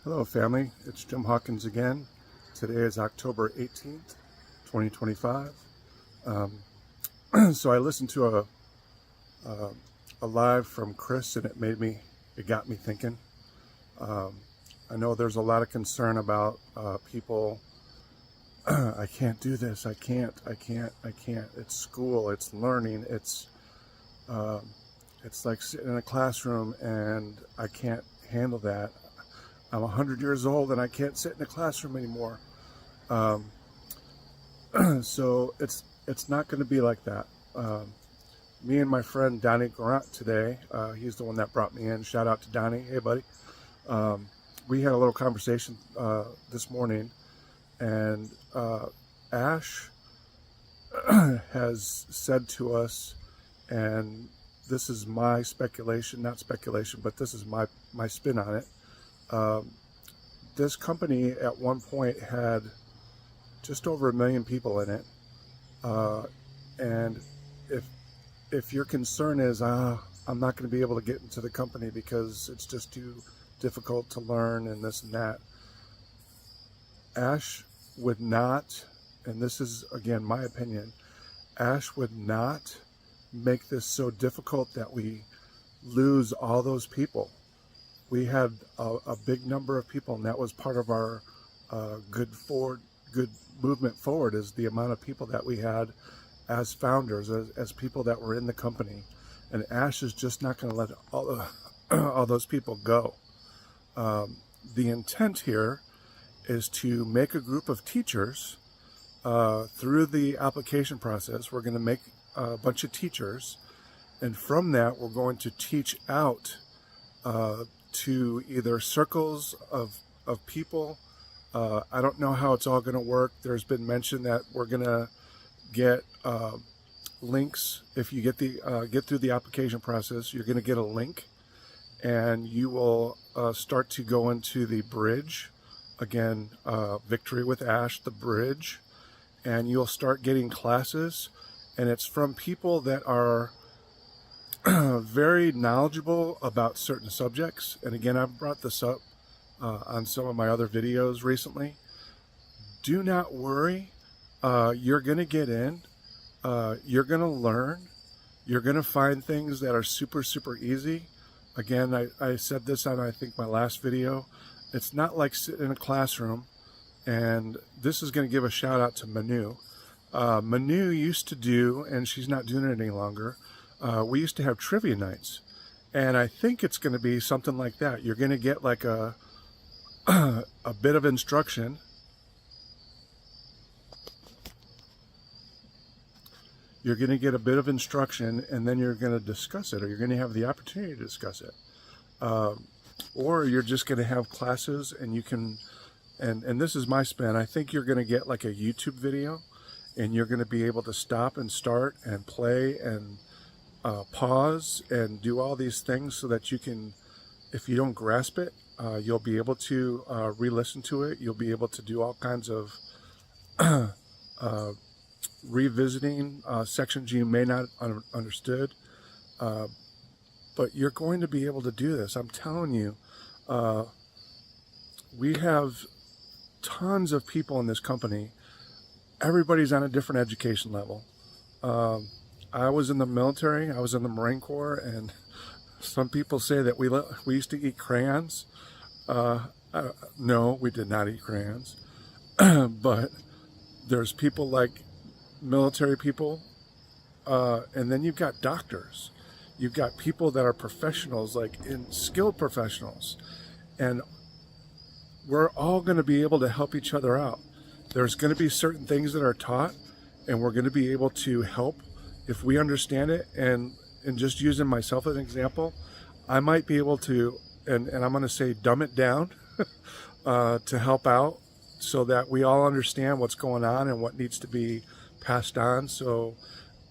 Hello family, it's Jim Hawkins again. Today is October 18th, 2025. So I listened to a live from Chris and it got me thinking. I know there's a lot of concern about people, I can't do this, I can't. It's school, it's learning, it's like sitting in a classroom and I can't handle that. I'm 100 years old and I can't sit in a classroom anymore. So it's not going to be like that. Me and my friend Donnie Grant today, he's the one that brought me in. Shout out to Donnie. Hey buddy. We had a little conversation this morning, and Ash has said to us, and this is my speculation, not speculation, but this is my spin on it. This company at one point had just over 1 million people in it, and if your concern is I'm not going to be able to get into the company because it's just too difficult to learn and this and that, Ash would not, and this is again my opinion, Ash would not make this so difficult that we lose all those people. We had a big number of people, and that was part of our good movement forward, is the amount of people that we had as founders, as people that were in the company. And Ash is just not going to let all those people go. The intent here is to make a group of teachers through the application process. We're going to make a bunch of teachers, and from that we're going to teach out to either circles of people. I don't know how it's all going to work. There's been mention that we're going to get links. If you get through the application process, you're going to get a link, and you will start to go into the bridge. Again, VictoryWithAsh, the bridge, and you'll start getting classes, and it's from people that are very knowledgeable about certain subjects. And again, I've brought this up on some of my other videos recently. Do not worry. You're going to get in. You're going to learn. You're going to find things that are super, super easy. Again, I said this on, I think, my last video. It's not like sitting in a classroom. And this is going to give a shout out to Manu. Manu used to do, and she's not doing it any longer, we used to have trivia nights, and I think it's going to be something like that. You're going to get like a bit of instruction. You're going to get a bit of instruction, and then you're going to discuss it, or you're going to have the opportunity to discuss it, or you're just going to have classes, and you can, and this is my spin, I think you're going to get like a YouTube video, and you're going to be able to stop and start and play and pause and do all these things so that you can, if you don't grasp it, you'll be able to re-listen to it. You'll be able to do all kinds of revisiting sections you may not understood, but you're going to be able to do this. I'm telling you, we have tons of people in this company. Everybody's on a different education level. I was in the military, I was in the Marine Corps, and some people say that we used to eat crayons. No, we did not eat crayons. But there's people like military people, and then you've got doctors. You've got people that are professionals, like skilled professionals. And we're all going to be able to help each other out. There's going to be certain things that are taught, and we're going to be able to help if we understand it. And just using myself as an example, I might be able to, and I'm going to say dumb it down to help out so that we all understand what's going on and what needs to be passed on. So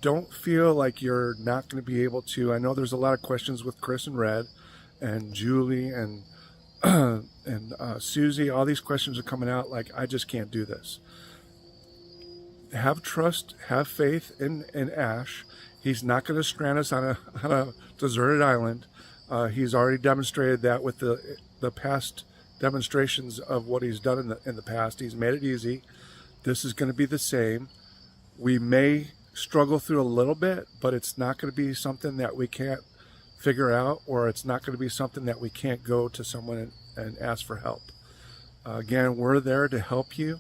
don't feel like you're not going to be able to. I know there's a lot of questions with Chris and Red and Julie and Susie. All these questions are coming out like, I just can't do this. Have trust, have faith in Ash. He's not going to strand us on a deserted island. He's already demonstrated that with the past demonstrations of what he's done in the past. He's made it easy. This is going to be the same. We may struggle through a little bit, but it's not going to be something that we can't figure out, or it's not going to be something that we can't go to someone and ask for help. Again, we're there to help you.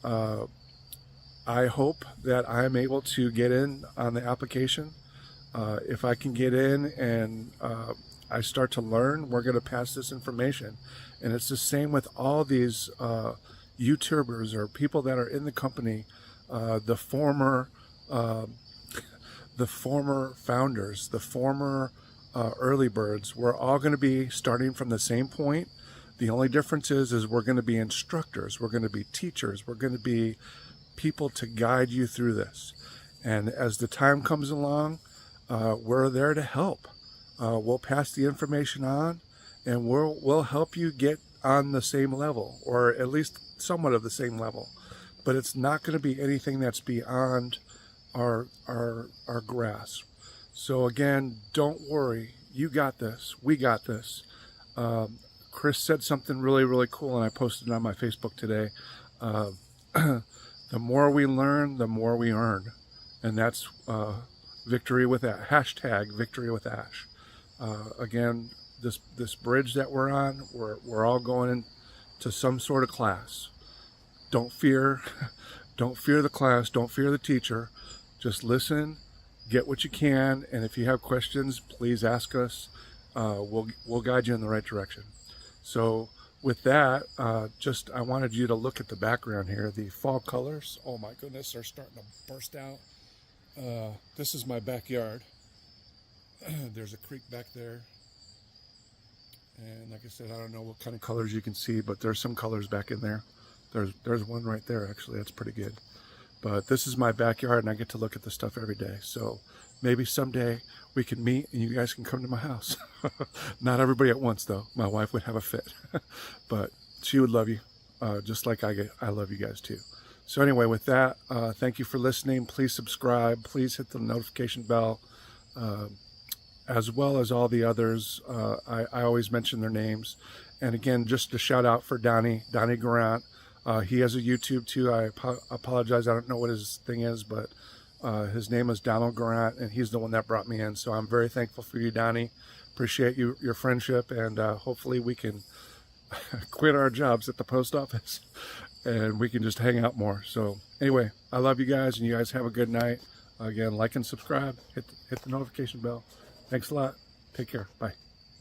I hope that I'm able to get in on the application. If I can get in and I start to learn, we're going to pass this information. And it's the same with all these YouTubers or people that are in the company, the former founders, the former early birds. We're all going to be starting from the same point. The only difference is we're going to be instructors, we're going to be teachers, we're going to be people to guide you through this. And as the time comes along, we're there to help. We'll pass the information on, and we'll help you get on the same level, or at least somewhat of the same level. But it's not going to be anything that's beyond our grasp. So again, don't worry. You got this. We got this. Chris said something really, really cool, and I posted it on my Facebook today. The more we learn, the more we earn. And that's VictoryWithAsh, hashtag VictoryWithAsh. Again, this bridge that we're on, we're all going into some sort of class. Don't fear the class, don't fear the teacher. Just listen, get what you can, and if you have questions, please ask us. We'll guide you in the right direction. So with that, I wanted you to look at the background here. The fall colors, oh my goodness, they're starting to burst out. This is my backyard. There's a creek back there. And like I said, I don't know what kind of colors you can see, but there's some colors back in there. There's one right there, actually. That's pretty good. But this is my backyard, and I get to look at this stuff every day. So maybe someday we can meet and you guys can come to my house. Not everybody at once, though. My wife would have a fit. But she would love you, just like I love you guys, too. So anyway, with that, thank you for listening. Please subscribe. Please hit the notification bell, as well as all the others. I always mention their names. And again, just a shout out for Donnie Garant. He has a YouTube too. I apologize, I don't know what his thing is, but his name is Donald Garant, and he's the one that brought me in. So I'm very thankful for you, Donnie. Appreciate your friendship, and hopefully we can quit our jobs at the post office and we can just hang out more. So anyway, I love you guys, and you guys have a good night. Again, like and subscribe, hit the notification bell. Thanks a lot. Take care. Bye.